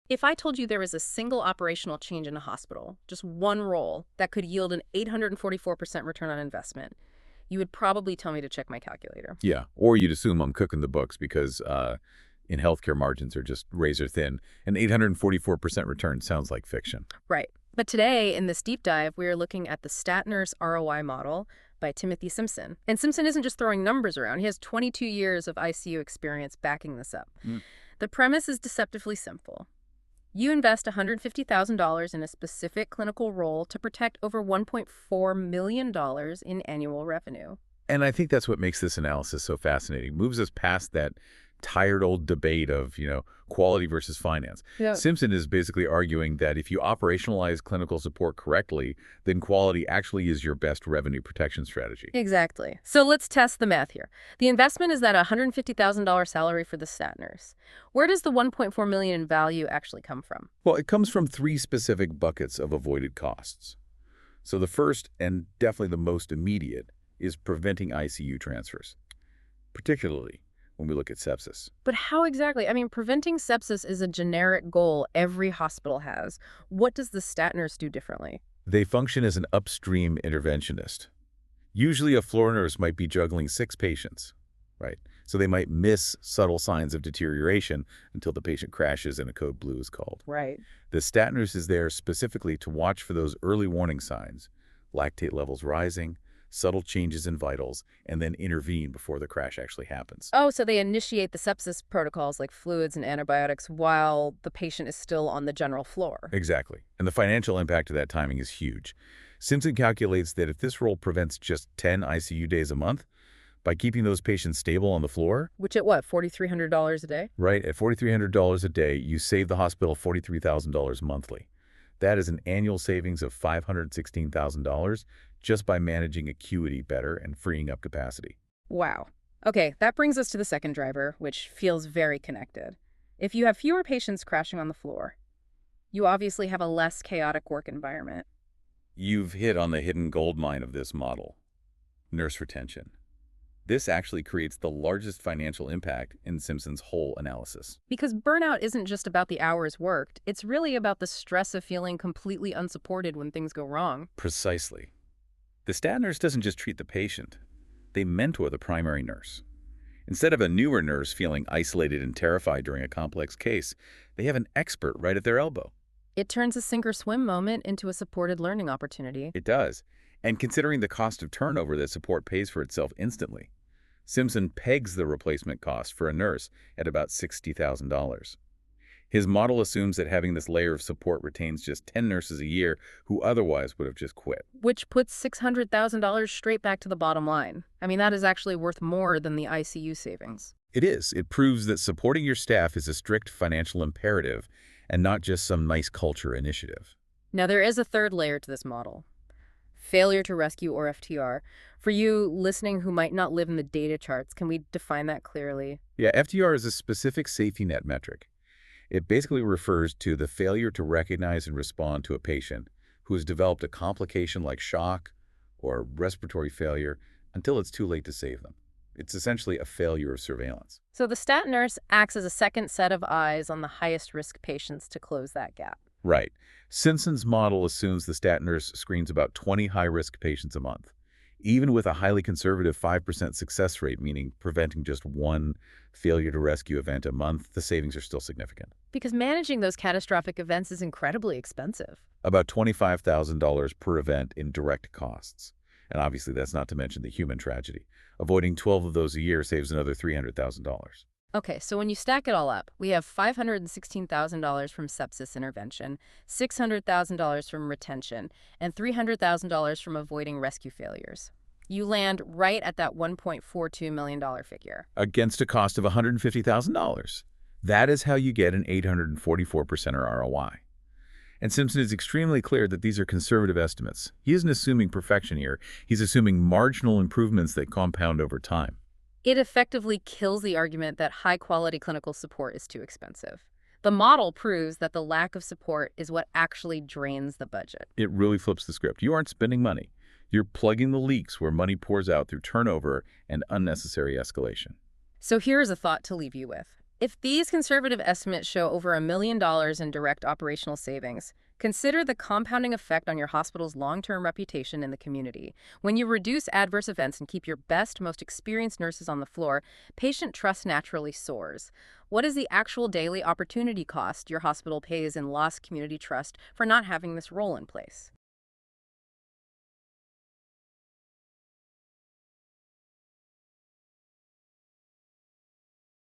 If I told you there was a single operational change in a hospital, just one role, that could yield an 844% return on investment, you would probably tell me to check my calculator. Yeah, or you'd assume I'm cooking the books because in healthcare margins are just razor thin. An 844% return sounds like fiction. Right. But today, in this deep dive, we are looking at the Statner's ROI model by Timothy Simpson. And Simpson isn't just throwing numbers around. He has 22 years of ICU experience backing this up. The premise is deceptively simple. You invest $150,000 in a specific clinical role to protect over $1.4 million in annual revenue. And I think that's what makes this analysis so fascinating. Moves us past that tired old debate of, quality versus finance. Yeah. Simpson is basically arguing that if you operationalize clinical support correctly, then quality actually is your best revenue protection strategy. Exactly. So let's test the math here. The investment is that $150,000 salary for the stat nurse. Where does the $1.4 million in value actually come from? Well, it comes from three specific buckets of avoided costs. So the first, and definitely the most immediate, is preventing ICU transfers, particularly when we look at sepsis. But how exactly? I mean, preventing sepsis is a generic goal every hospital has. What does the stat nurse do differently? They function as an upstream interventionist. Usually a floor nurse might be juggling 6 patients, right? So they might miss subtle signs of deterioration until the patient crashes and a code blue is called. Right. The stat nurse is there specifically to watch for those early warning signs, lactate levels rising, subtle changes in vitals, and then intervene before the crash actually happens. Oh, so they initiate the sepsis protocols like fluids and antibiotics while the patient is still on the general floor. Exactly. And the financial impact of that timing is huge. Simpson calculates that if this role prevents just 10 ICU days a month, by keeping those patients stable on the floor... Which at what, $4,300 a day? Right, at $4,300 a day, you save the hospital $43,000 monthly. That is an annual savings of $516,000 just by managing acuity better and freeing up capacity. Wow. Okay, that brings us to the second driver, which feels very connected. If you have fewer patients crashing on the floor, you obviously have a less chaotic work environment. You've hit on the hidden gold mine of this model, nurse retention. This actually creates the largest financial impact in Simpson's whole analysis. Because burnout isn't just about the hours worked, it's really about the stress of feeling completely unsupported when things go wrong. Precisely. The stat nurse doesn't just treat the patient. They mentor the primary nurse. Instead of a newer nurse feeling isolated and terrified during a complex case, they have an expert right at their elbow. It turns a sink or swim moment into a supported learning opportunity. It does. And considering the cost of turnover, that support pays for itself instantly. Simpson pegs the replacement cost for a nurse at about $60,000. His model assumes that having this layer of support retains just 10 nurses a year who otherwise would have just quit. Which puts $600,000 straight back to the bottom line. I mean, that is actually worth more than the ICU savings. It is. It proves that supporting your staff is a strict financial imperative and not just some nice culture initiative. Now, there is a third layer to this model. Failure to rescue, or FTR. For you listening who might not live in the data charts, can we define that clearly? Yeah, FTR is a specific safety net metric. It basically refers to the failure to recognize and respond to a patient who has developed a complication like shock or respiratory failure until it's too late to save them. It's essentially a failure of surveillance. So the stat nurse acts as a second set of eyes on the highest risk patients to close that gap. Right. Simpson's model assumes the stat nurse screens about 20 high-risk patients a month. Even with a highly conservative 5% success rate, meaning preventing just one failure to rescue event a month, the savings are still significant. Because managing those catastrophic events is incredibly expensive. About $25,000 per event in direct costs. And obviously that's not to mention the human tragedy. Avoiding 12 of those a year saves another $300,000. Okay, so when you stack it all up, we have $516,000 from sepsis intervention, $600,000 from retention, and $300,000 from avoiding rescue failures. You land right at that $1.42 million figure. Against a cost of $150,000. That is how you get an 844% ROI. And Simpson is extremely clear that these are conservative estimates. He isn't assuming perfection here. He's assuming marginal improvements that compound over time. It effectively kills the argument that high-quality clinical support is too expensive. The model proves that the lack of support is what actually drains the budget. It really flips the script. You aren't spending money. You're plugging the leaks where money pours out through turnover and unnecessary escalation. So here's a thought to leave you with. If these conservative estimates show over $1 million in direct operational savings, consider the compounding effect on your hospital's long-term reputation in the community. When you reduce adverse events and keep your best, most experienced nurses on the floor, patient trust naturally soars. What is the actual daily opportunity cost your hospital pays in lost community trust for not having this role in place?